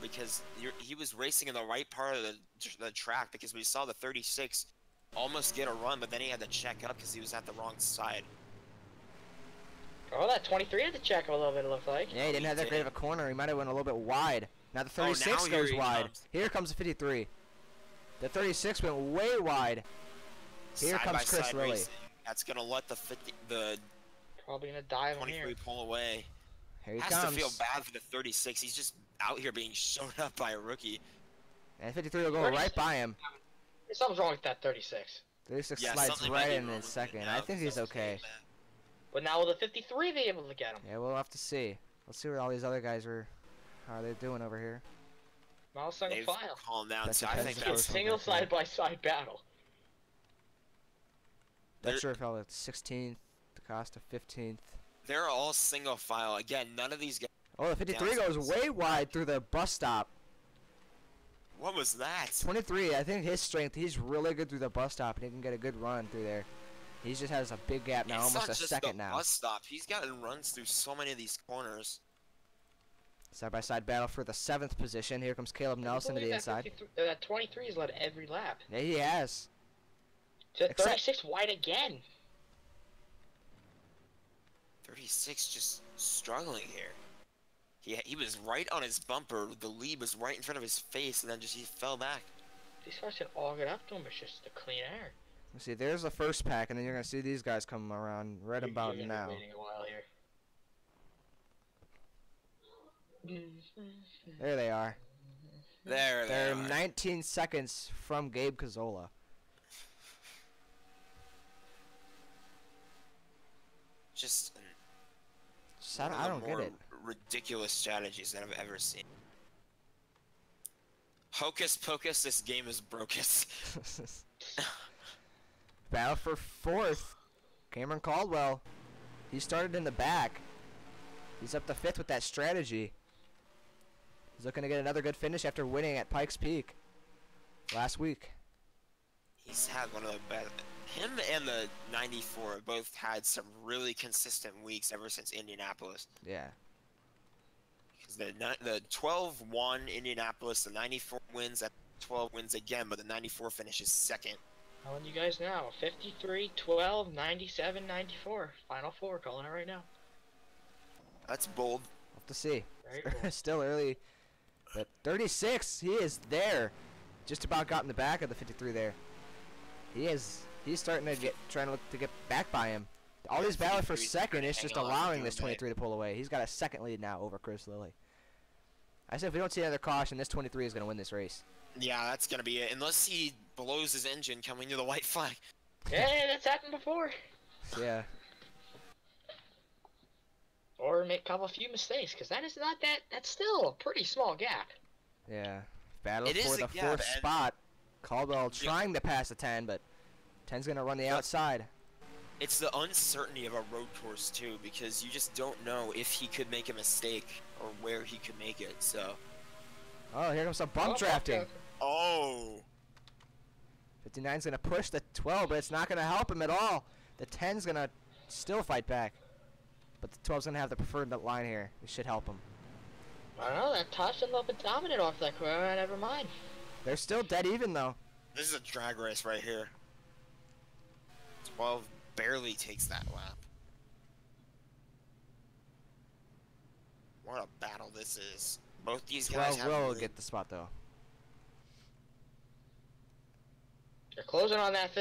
Speaker 2: because he was racing in the right part of the track, because we saw the 36 almost get a run, but then he had to check up because he was at the wrong side.
Speaker 3: Oh, that 23 had to check a little bit, it looked like.
Speaker 1: Yeah, he didn't have that great of a corner. He might have went a little bit wide. Now the 36
Speaker 2: now
Speaker 1: goes
Speaker 2: here he
Speaker 1: wide.
Speaker 2: comes.
Speaker 1: Here comes the 53. The 36 went way wide. Here comes Chris
Speaker 2: Side-by-side
Speaker 1: Lilly.
Speaker 2: racing. That's gonna let the
Speaker 3: Probably gonna dive on
Speaker 2: 23
Speaker 3: here.
Speaker 2: pull away.
Speaker 1: Here he
Speaker 2: Has
Speaker 1: comes.
Speaker 2: to feel bad for the 36. He's just out here being shown up by a rookie.
Speaker 1: And 53 will go
Speaker 3: 36.
Speaker 1: right by him.
Speaker 3: Something's wrong with that 36.
Speaker 1: 36
Speaker 2: Yeah,
Speaker 1: slides
Speaker 2: something might
Speaker 1: right
Speaker 2: be
Speaker 1: in
Speaker 2: wrong
Speaker 1: in
Speaker 2: with it
Speaker 1: second.
Speaker 2: now,
Speaker 1: I think he's
Speaker 2: something's
Speaker 1: okay.
Speaker 2: getting bad.
Speaker 3: But now will the 53 be able to get him?
Speaker 1: Yeah, we'll have to see. Let's see what all these other guys are. How are they doing over here?
Speaker 3: Now single
Speaker 2: They've
Speaker 3: file.
Speaker 2: calmed down.
Speaker 1: That's
Speaker 2: So I
Speaker 1: depends
Speaker 2: think
Speaker 1: on the
Speaker 3: It's
Speaker 2: that's
Speaker 1: first one.
Speaker 3: single
Speaker 1: back there.
Speaker 3: side-by-side battle.
Speaker 1: That's
Speaker 2: They're-
Speaker 1: sure fell at 16th. The cost of 15th.
Speaker 2: they're all single file. Again, none of these guys.
Speaker 1: Oh, the 53 goes way wide through the bus stop.
Speaker 2: What was that?
Speaker 1: 23, I think his strength, he's really good through the bus stop, and he can get a good run through there. He just has a big gap now,
Speaker 2: It's
Speaker 1: almost
Speaker 2: not
Speaker 1: a
Speaker 2: just
Speaker 1: second
Speaker 2: the
Speaker 1: now.
Speaker 2: bus stop. He's gotten runs through so many of these corners.
Speaker 1: Side-by-side battle for the 7th position. Here comes Caleb Nelson to the inside.
Speaker 3: That 23 has led every lap.
Speaker 1: Yeah, he has.
Speaker 3: So
Speaker 1: Except-
Speaker 3: 36 wide again.
Speaker 2: 36 just struggling here. He was right on his bumper. The lead was right in front of his face, and then he fell back.
Speaker 3: These cars can all get up to him. It's just the clean air.
Speaker 1: Let's see, there's the first pack, and then you're going to see these guys come around right about
Speaker 3: You're gonna
Speaker 1: now.
Speaker 3: be waiting a while here.
Speaker 1: There they are.
Speaker 2: There they
Speaker 1: They're
Speaker 2: are.
Speaker 1: 19 seconds from Gabe Cazzola.
Speaker 2: Just
Speaker 1: I
Speaker 2: one of the
Speaker 1: don't get
Speaker 2: more
Speaker 1: it.
Speaker 2: ridiculous strategies that I've ever seen. Hocus pocus, this game is brocus.
Speaker 1: Battle for 4th. Cameron Caldwell. He started in the back. He's up to 5th with that strategy. He's looking to get another good finish after winning at Pikes Peak last week.
Speaker 2: He's had one of the best. Him and the 94 have both had some really consistent weeks ever since Indianapolis.
Speaker 1: Yeah.
Speaker 2: Because the 12 won Indianapolis, the 94 wins, that 12 wins again, but the 94 finishes second.
Speaker 3: Telling you guys now, 53, 12, 97, 94. Final four, calling it right now.
Speaker 2: That's bold.
Speaker 1: We'll have to see.
Speaker 3: Very cool.
Speaker 1: Still early. But 36, he is there. Just about got in the back of the 53 there. He's starting to trying to get back by him. All these battles for
Speaker 2: 53 's
Speaker 1: second,
Speaker 2: trying to
Speaker 1: it's just
Speaker 2: hang on
Speaker 1: allowing
Speaker 2: to
Speaker 1: this
Speaker 2: it.
Speaker 1: 23 to pull away. He's got a second lead now over Chris Lilly. I said if we don't see another caution, this 23 is going to win this race.
Speaker 2: Yeah, that's going to be it. Unless he blows his engine coming to the white flag.
Speaker 3: Yeah, that's happened before.
Speaker 1: Yeah.
Speaker 3: Or make a few mistakes, because that is not that. That's still a pretty small gap.
Speaker 1: Yeah. Battle
Speaker 2: It is
Speaker 1: for
Speaker 2: a
Speaker 1: the
Speaker 2: gap,
Speaker 1: 4th
Speaker 2: and-
Speaker 1: spot. Caldwell trying to pass the 10, but 10's going to run the outside.
Speaker 2: It's the uncertainty of a road course, too, because you just don't know if he could make a mistake or where he could make it, so.
Speaker 1: Oh, here comes some bump drafting.
Speaker 2: Oh!
Speaker 1: 59's going to push the 12, but it's not going to help him at all. The 10's going to still fight back. But the 12's gonna have the preferred line here. It should help them.
Speaker 3: I don't know, that touched a little bit dominant off that corner. Never mind.
Speaker 1: They're still dead even though.
Speaker 2: This is a drag race right here. 12 barely takes that lap. What a battle this is. Both these guys
Speaker 1: 12
Speaker 2: have
Speaker 1: will
Speaker 2: really-
Speaker 1: get the spot though.
Speaker 3: They're closing on that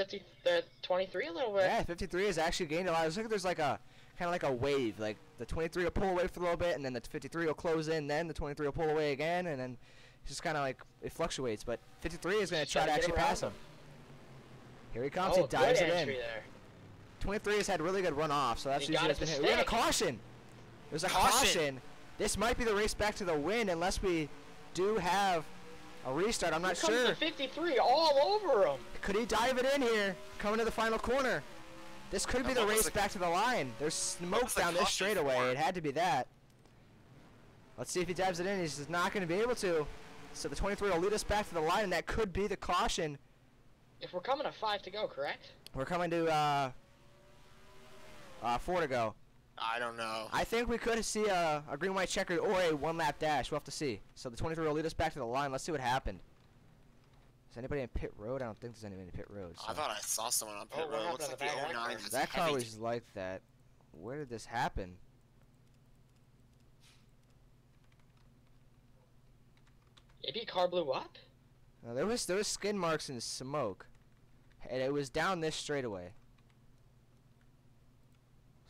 Speaker 3: 23 a little bit.
Speaker 1: Yeah, 53 has actually gained a lot. It's like there's like a kind of like a wave. Like the 23 will pull away for a little bit, and then the 53 will close in. Then the 23 will pull away again, and then it's just kind of like it fluctuates. But 53 is going to try to actually pass him. Here he comes. He dives it in.
Speaker 3: There.
Speaker 1: 23 has had really good runoff, so that's
Speaker 3: He
Speaker 1: usually
Speaker 3: got
Speaker 1: what's
Speaker 3: it
Speaker 1: been
Speaker 3: to
Speaker 1: hit. We have a
Speaker 3: stick.
Speaker 1: caution. There's a caution. This might be the race back to the win unless we do have a restart. I'm not
Speaker 3: Here comes
Speaker 1: sure.
Speaker 3: the 53 all over him.
Speaker 1: Could he dive it in here, coming to the final corner? This could be the race back to the line. There's smoke
Speaker 2: was the
Speaker 1: down this
Speaker 2: caution
Speaker 1: straightaway.
Speaker 2: for?
Speaker 1: It had to be that. Let's see if he dives it in. He's just not going to be able to. So the 23 will lead us back to the line, and that could be the caution.
Speaker 3: If we're coming to 5 to go, correct?
Speaker 1: We're coming to 4 to go.
Speaker 2: I don't know.
Speaker 1: I think we could see a green-white checkered or a one-lap dash. We'll have to see. So the 23 will lead us back to the line. Let's see what happened. Is anybody in pit road? I don't think there's anybody in pit road. So.
Speaker 2: I thought I saw someone on pit
Speaker 3: Oh, what
Speaker 2: road. Looks like
Speaker 3: happened
Speaker 2: the
Speaker 3: to the back
Speaker 2: 09
Speaker 3: end?
Speaker 2: has
Speaker 1: That car
Speaker 2: heavy
Speaker 1: was like that. Where did this happen?
Speaker 3: Maybe a car blew up?
Speaker 1: No, there was skin marks and smoke, and it was down this straightaway.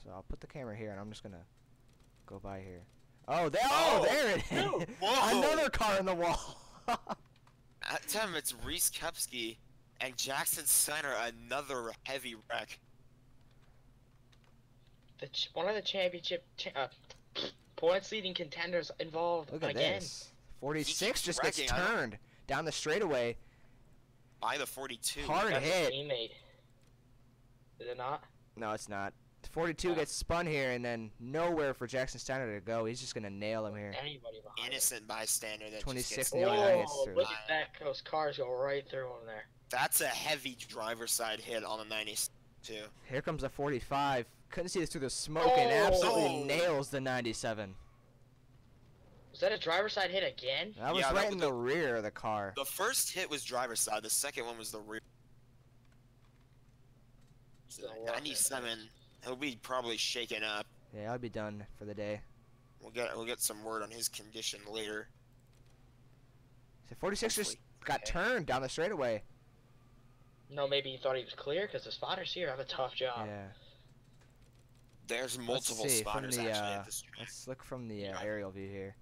Speaker 1: So I'll put the camera here, and I'm just gonna go by here. Oh, there it is!
Speaker 2: no. Whoa.
Speaker 1: Another car in the wall.
Speaker 2: That time it's Reese Kepsky and Jackson Center, another heavy wreck.
Speaker 3: One of the championship points leading contenders involved
Speaker 1: Look at
Speaker 3: again.
Speaker 1: this. 46
Speaker 2: He
Speaker 1: just
Speaker 2: keeps
Speaker 1: gets
Speaker 2: wrecking.
Speaker 1: turned down the straightaway.
Speaker 2: By the 42.
Speaker 1: Hard
Speaker 3: That's
Speaker 1: hit.
Speaker 3: a teammate. Is it not?
Speaker 1: No, it's not. 42
Speaker 3: Oh.
Speaker 1: gets spun here, and then nowhere for Jackson Steiner to go. He's just gonna nail him here.
Speaker 3: Anybody behind
Speaker 2: Innocent bystander that
Speaker 1: 26
Speaker 2: just
Speaker 1: in
Speaker 2: gets
Speaker 1: the
Speaker 2: nailed.
Speaker 1: other gets
Speaker 3: Oh,
Speaker 1: through.
Speaker 3: look at that. Those cars go right through him there.
Speaker 2: That's a heavy driver side hit on the 92.
Speaker 1: Here comes the 45. Couldn't see this through the smoke, and
Speaker 3: Oh.
Speaker 1: absolutely nails the 97.
Speaker 3: Was that a driver's side hit again?
Speaker 1: That was
Speaker 2: Yeah, that
Speaker 1: right
Speaker 2: was
Speaker 1: in the rear of the car.
Speaker 2: The first hit was driver's side, the second one was the rear. So,
Speaker 3: So what?
Speaker 2: 97, he'll be probably shaken up.
Speaker 1: Yeah, I'll be done for the day.
Speaker 2: We'll get some word on his condition later.
Speaker 1: So 46 just
Speaker 2: Hopefully.
Speaker 1: got
Speaker 3: Okay.
Speaker 1: turned down the straightaway.
Speaker 3: No, maybe he thought he was clear because the spotters here have a tough job.
Speaker 1: Yeah.
Speaker 2: There's multiple
Speaker 1: Let's see from
Speaker 2: spotters
Speaker 1: the
Speaker 2: actually at this track.
Speaker 1: let's look from the
Speaker 2: Yeah.
Speaker 1: aerial view here.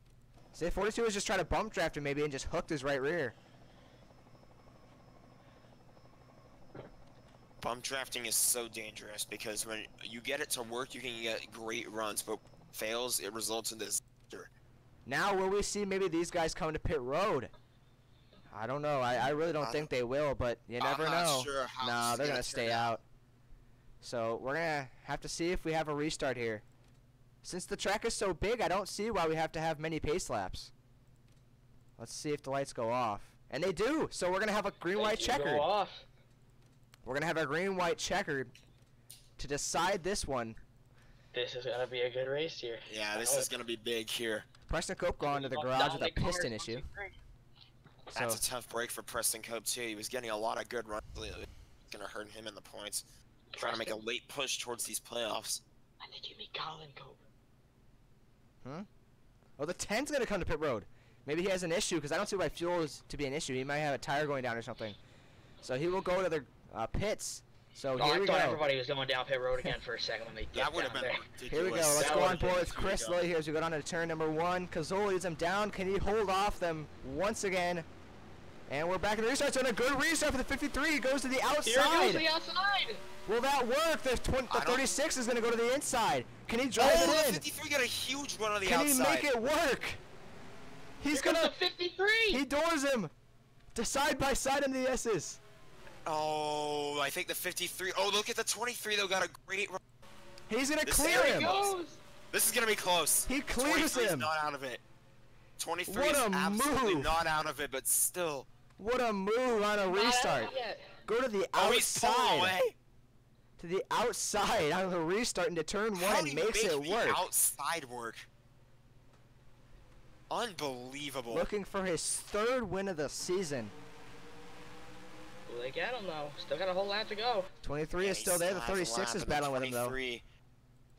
Speaker 1: See, 42 was just trying to bump draft him maybe and just hooked his right rear.
Speaker 2: Bump drafting is so dangerous because when you get it to work, you can get great runs, but fails, it results in disaster.
Speaker 1: Now will we see maybe these guys come to pit road? I don't know. I really don't think they will, but you never
Speaker 2: I'm
Speaker 1: know.
Speaker 2: not sure how
Speaker 1: No,
Speaker 2: this is
Speaker 1: they're
Speaker 2: gonna
Speaker 1: gonna stay
Speaker 2: turn
Speaker 1: out. So we're gonna have to see if we have a restart here. Since the track is so big, I don't see why we have to have many pace laps. Let's see if the lights go off. And they do! So we're gonna have a green-white
Speaker 3: They do go
Speaker 1: checkered.
Speaker 3: off.
Speaker 1: We're gonna have a green-white checkered to decide this one.
Speaker 3: This is gonna be a good race here.
Speaker 2: Yeah, this is going to be big here.
Speaker 1: Preston Cope going to the garage with a piston issue.
Speaker 2: That's
Speaker 1: So
Speaker 2: a tough break for Preston Cope, too. He was getting a lot of good runs lately. It's going to hurt him in the points. Trying to make a late push towards these playoffs.
Speaker 3: I think you mean Colin Cope.
Speaker 1: oh, the 10's gonna come to pit road. Maybe he has an issue because I don't see why fuel is to be an issue. He might have a tire going down or something. So he will go to the pits. So
Speaker 3: Oh,
Speaker 1: here
Speaker 3: I
Speaker 1: we
Speaker 3: thought
Speaker 1: go.
Speaker 3: everybody was going down pit road again for a second when they
Speaker 2: That
Speaker 3: dipped
Speaker 2: would have
Speaker 3: down
Speaker 2: been
Speaker 3: there.
Speaker 1: Here we go.
Speaker 2: ridiculous.
Speaker 1: Let's
Speaker 3: That
Speaker 1: go on
Speaker 3: would've
Speaker 1: board
Speaker 3: been
Speaker 1: with Chris Lilly here as we go down to turn number 1. Cazzola leads him down. Can he hold off them once again? And we're back in the restart. So a good restart for the 53. He goes to the
Speaker 3: Here goes
Speaker 1: outside.
Speaker 3: the outside!
Speaker 1: Will that work? The
Speaker 2: I don't-
Speaker 1: 36 is going to go to the inside. Can he drive
Speaker 2: Oh,
Speaker 1: it
Speaker 2: the
Speaker 1: in?
Speaker 2: 53 got a huge run on the
Speaker 1: Can
Speaker 2: outside.
Speaker 1: he make it work? He's
Speaker 3: Here
Speaker 1: going
Speaker 3: comes
Speaker 1: to...
Speaker 3: the 53!
Speaker 1: He doors him. To side by side in the S's.
Speaker 2: Oh, I think the 53. Oh, look at the 23, though. Got a great run.
Speaker 1: He's going to
Speaker 2: This
Speaker 1: clear
Speaker 2: is
Speaker 3: There
Speaker 1: him.
Speaker 3: he goes!
Speaker 2: This is going to be close.
Speaker 1: He clears
Speaker 2: 23 is
Speaker 1: him.
Speaker 2: not out of it. 23
Speaker 1: What
Speaker 2: is
Speaker 1: a
Speaker 2: absolutely
Speaker 1: move.
Speaker 2: not out of it, but still.
Speaker 1: What a move on a
Speaker 3: Not out
Speaker 1: restart.
Speaker 3: yet.
Speaker 1: Go to the
Speaker 2: Oh, he's pulling
Speaker 1: outside.
Speaker 2: away.
Speaker 1: to the outside on the restart into turn
Speaker 2: How
Speaker 1: one
Speaker 2: do
Speaker 1: and
Speaker 2: you
Speaker 1: makes
Speaker 2: make
Speaker 1: it
Speaker 2: the
Speaker 1: work.
Speaker 2: outside work? Unbelievable.
Speaker 1: Looking for his 3rd win of the season.
Speaker 3: Will they get him though? Still got a whole lap to go.
Speaker 1: 23
Speaker 2: Yeah,
Speaker 1: is
Speaker 2: he
Speaker 1: still there. The
Speaker 2: has a
Speaker 1: 36
Speaker 2: lap,
Speaker 1: is
Speaker 2: and the
Speaker 1: battling with him though.
Speaker 2: 23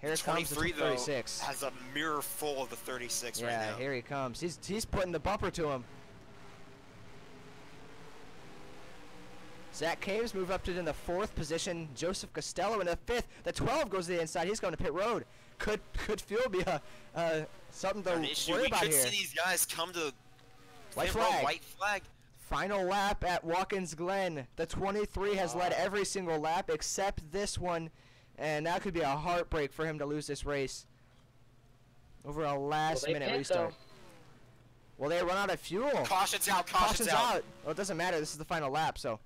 Speaker 1: Here comes the
Speaker 2: 23 though
Speaker 1: 36.
Speaker 2: has a mirror full of the 36 right
Speaker 1: Yeah,
Speaker 2: now.
Speaker 1: here he comes. He's putting the bumper to him. Zach Caves moved up to in the 4th position. Joseph Costello in the 5th. The 12 goes to the inside. He's going to pit road. Could fuel be something
Speaker 2: An
Speaker 1: to
Speaker 2: issue.
Speaker 1: worry
Speaker 2: We
Speaker 1: about
Speaker 2: could
Speaker 1: here.
Speaker 2: see these guys come to
Speaker 1: White
Speaker 2: pit road,
Speaker 1: flag.
Speaker 2: white flag.
Speaker 1: Final lap at Watkins Glen. The 23 has led every single lap except this one, and that could be a heartbreak for him to lose this race over a last-minute
Speaker 3: pit,
Speaker 1: restart.
Speaker 3: though.
Speaker 1: Well, they run out of fuel.
Speaker 2: Caution's out.
Speaker 1: Caution's out. Well, it doesn't matter. This is the final lap, so.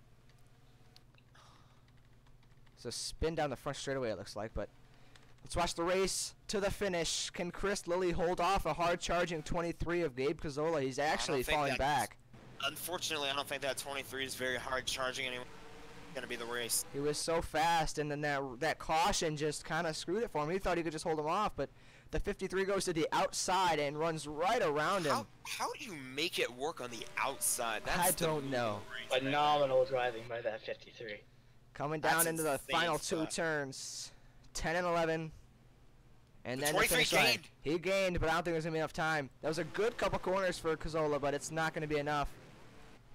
Speaker 1: So spin down the front straightaway, it looks like, but let's watch the race to the finish. Can Chris Lilly hold off a hard-charging 23 of Gabe Cazzola? He's actually
Speaker 2: think
Speaker 1: falling
Speaker 2: that-
Speaker 1: back.
Speaker 2: Unfortunately, I don't think that 23 is very hard charging anymore. Gonna be the race.
Speaker 1: He was so fast, and then that caution just kind of screwed it for him. He thought he could just hold him off, but the 53 goes to the outside and runs right around him.
Speaker 2: How do you make it work on the outside?
Speaker 1: I don't know.
Speaker 3: Phenomenal driving by that 53.
Speaker 1: Coming down
Speaker 2: That's
Speaker 1: into the
Speaker 2: insane
Speaker 1: final 2
Speaker 2: stuff.
Speaker 1: turns, 10 and 11. And
Speaker 2: The
Speaker 1: then the
Speaker 2: 23
Speaker 1: finish line.
Speaker 2: gained.
Speaker 1: He gained, but I don't think there's going to be enough time. That was a good couple corners for Cazzola, but it's not going to be enough.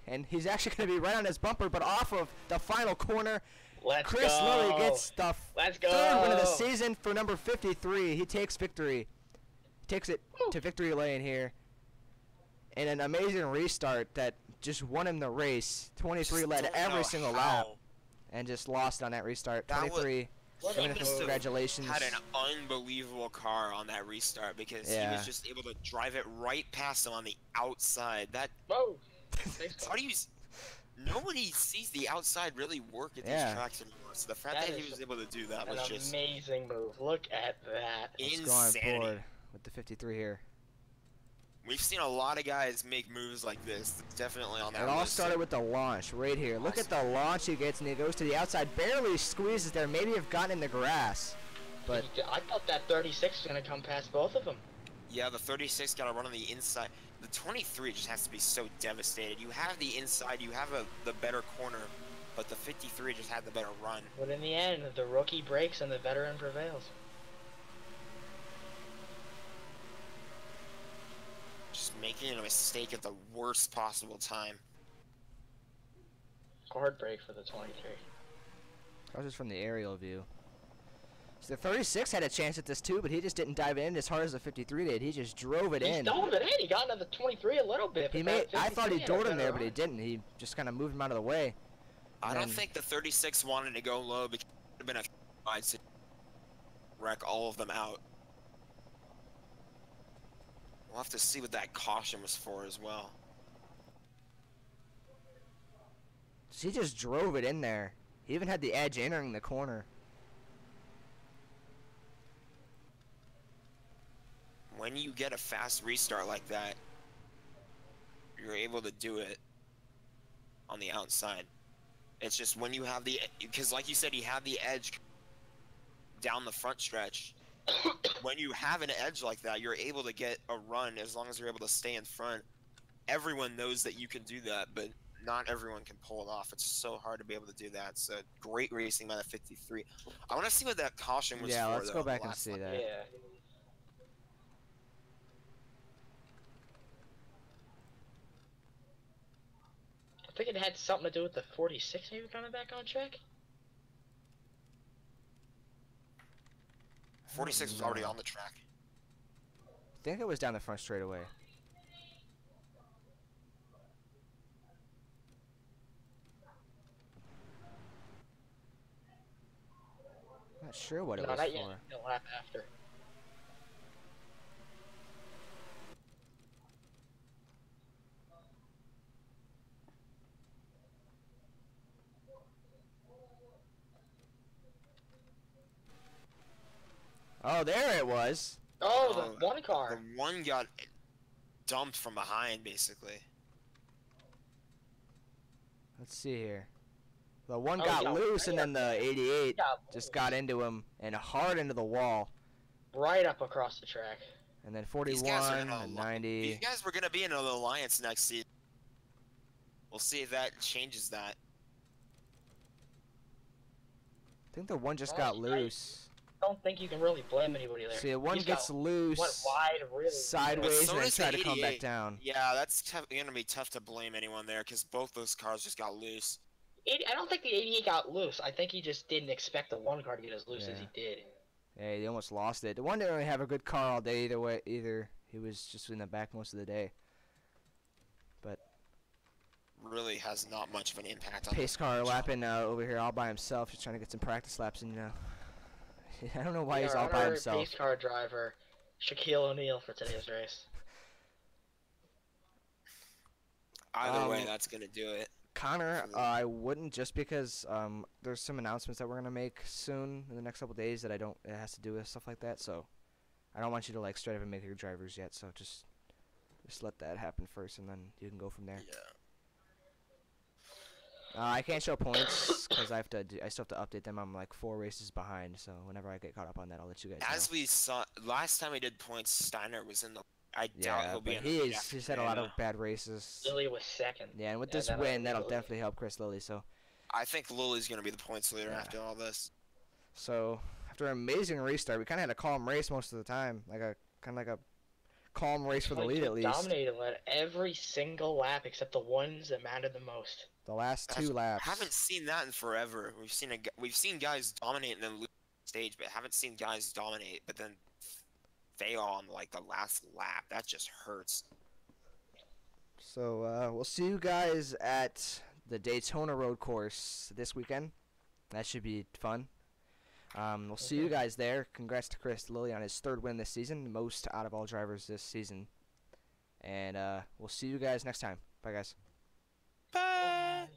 Speaker 1: And he's actually going to be right on his bumper, but off of the final corner.
Speaker 3: Let's
Speaker 1: Chris
Speaker 3: go.
Speaker 1: Lilly gets the
Speaker 3: Let's go.
Speaker 1: 3rd win of the season for number 53. He takes victory. Takes it
Speaker 3: Woo.
Speaker 1: to victory lane here. And an amazing restart that just won him the race. 23
Speaker 2: Just
Speaker 1: led
Speaker 2: don't
Speaker 1: every
Speaker 2: know
Speaker 1: single
Speaker 2: how.
Speaker 1: lap and just lost on that restart.
Speaker 2: That
Speaker 1: 23.
Speaker 3: What
Speaker 2: He
Speaker 3: a
Speaker 1: Even
Speaker 2: must have
Speaker 1: congratulations.
Speaker 2: had an unbelievable car on that restart because he
Speaker 1: Yeah.
Speaker 2: was just able to drive it right past him on the outside. That
Speaker 3: Whoa. Thanks,
Speaker 2: how do you? Nobody sees the outside really work at
Speaker 1: Yeah.
Speaker 2: these tracks anymore. So the fact
Speaker 3: That
Speaker 2: that he
Speaker 3: is
Speaker 2: was able to do that
Speaker 3: An
Speaker 2: was just
Speaker 3: amazing move. Look at that.
Speaker 1: Let's go on
Speaker 2: insanity.
Speaker 1: board with the 53 here.
Speaker 2: We've seen a lot of guys make moves like this. Definitely on that
Speaker 1: It all
Speaker 2: list.
Speaker 1: started with the launch right here. Look at the launch he gets, and he goes to the outside, barely squeezes there. Maybe have gotten in the grass, but
Speaker 3: I thought that 36 was gonna come past both of them.
Speaker 2: Yeah, the 36 got to run on the inside. The 23 just has to be so devastated. You have the inside, you have the better corner, but the 53 just had the better run.
Speaker 3: But in the end, the rookie breaks and the veteran prevails.
Speaker 2: Just making a mistake at the worst possible time.
Speaker 3: Hard break for the 23.
Speaker 1: that was just from the aerial view. So the 36 had a chance at this too, but he just didn't dive in as hard as the 53 did. He just drove it
Speaker 3: He
Speaker 1: in.
Speaker 3: dove it in. He got into the 23 a little bit.
Speaker 1: He
Speaker 3: but
Speaker 1: made.
Speaker 3: that
Speaker 1: I thought he
Speaker 3: 53 had a
Speaker 1: doored him
Speaker 3: better
Speaker 1: there, but he
Speaker 3: run.
Speaker 1: didn't. He just kind of moved him out of the way.
Speaker 2: I don't
Speaker 1: And-
Speaker 2: think the 36 wanted to go low because it would have been a wide to wreck all of them out. We'll have to see what that caution was for as well.
Speaker 1: He just drove it in there. He even had the edge entering the corner.
Speaker 2: When you get a fast restart like that, you're able to do it on the outside. It's just when you have the, because like you said, he had the edge down the front stretch. When you have an edge like that, you're able to get a run as long as you're able to stay in front. Everyone knows that you can do that, but not everyone can pull it off. It's so hard to be able to do that. So great racing by the 53. I want to see what that caution was
Speaker 1: Yeah,
Speaker 2: for.
Speaker 1: let's
Speaker 2: though,
Speaker 1: go
Speaker 2: the
Speaker 1: back and
Speaker 2: last
Speaker 1: see
Speaker 2: lap.
Speaker 1: that.
Speaker 3: Yeah. I think it had something to do with the 46 maybe coming back on track.
Speaker 2: 46 was already on the track.
Speaker 1: I think it was down the front straightaway. Not sure what it
Speaker 3: No,
Speaker 1: was
Speaker 3: not
Speaker 1: for.
Speaker 3: yet. A lap after.
Speaker 1: Oh, there it was.
Speaker 3: Oh,
Speaker 2: Oh,
Speaker 3: the one car.
Speaker 2: The one got dumped from behind, basically.
Speaker 1: Let's see here. The one
Speaker 3: Oh,
Speaker 1: got
Speaker 3: yeah,
Speaker 1: loose, and then the 88
Speaker 3: got
Speaker 1: just
Speaker 3: loose.
Speaker 1: got into him and hard into the wall.
Speaker 3: Right up across the track.
Speaker 1: And then
Speaker 2: These guys are
Speaker 1: 41
Speaker 2: gonna
Speaker 1: and
Speaker 2: These
Speaker 1: 90.
Speaker 2: guys were gonna be in an alliance next season. We'll see if that changes that.
Speaker 1: I think the one just
Speaker 3: Oh,
Speaker 1: got
Speaker 3: I
Speaker 1: loose.
Speaker 3: don't think you can really blame anybody there.
Speaker 1: See, the one
Speaker 3: He's
Speaker 1: gets
Speaker 3: went
Speaker 1: loose
Speaker 3: wide, really
Speaker 1: sideways
Speaker 2: so
Speaker 1: and then
Speaker 2: does the
Speaker 1: tried to come back
Speaker 2: 88.
Speaker 1: down.
Speaker 2: Yeah, that's gonna be tough to blame anyone there because both those cars just got loose.
Speaker 3: I don't think the 88 got loose. I think he just didn't expect the one car to get as loose as he did.
Speaker 1: Yeah, they almost lost it. The one didn't really have a good car all day either. He was just in the back most of the day. But
Speaker 2: Really has not much of an impact on
Speaker 1: pace car lapping over here all by himself, just trying to get some practice laps in, you know. I don't know why he's all by himself.
Speaker 3: Pace car driver, Shaquille O'Neal for today's race.
Speaker 2: Either way, that's gonna do it.
Speaker 1: Connor, I wouldn't, just because there's some announcements that we're gonna make soon in the next couple days that it has to do with stuff like that. So I don't want you to like straight up and make your drivers yet. So just let that happen first, and then you can go from there.
Speaker 2: Yeah.
Speaker 1: I can't show points because I still have to update them. I'm like 4 races behind, so whenever I get caught up on that, I'll let you guys know.
Speaker 2: As we saw last time we did points, Steiner was in the. I doubt he'll be
Speaker 1: but
Speaker 2: in
Speaker 1: he's had a lot of bad races.
Speaker 3: Lily was second.
Speaker 1: Yeah, and with this win, that'll definitely help Chris Lilly. So
Speaker 2: I think Lily's gonna be the points leader after all this.
Speaker 1: So after an amazing restart, we kind of had a calm race most of the time, like a calm race for the lead at least.
Speaker 3: Dominated every single lap except the ones that mattered the most.
Speaker 1: The last 2 laps.
Speaker 2: I haven't seen that in forever. We've seen guys dominate and then lose the stage, but haven't seen guys dominate but then fail on like the last lap. That just hurts.
Speaker 1: So we'll see you guys at the Daytona Road Course this weekend. That should be fun. We'll see you guys there. Congrats to Chris Lilly on his 3rd win this season, most out of all drivers this season. And we'll see you guys next time. Bye, guys.
Speaker 2: Bye.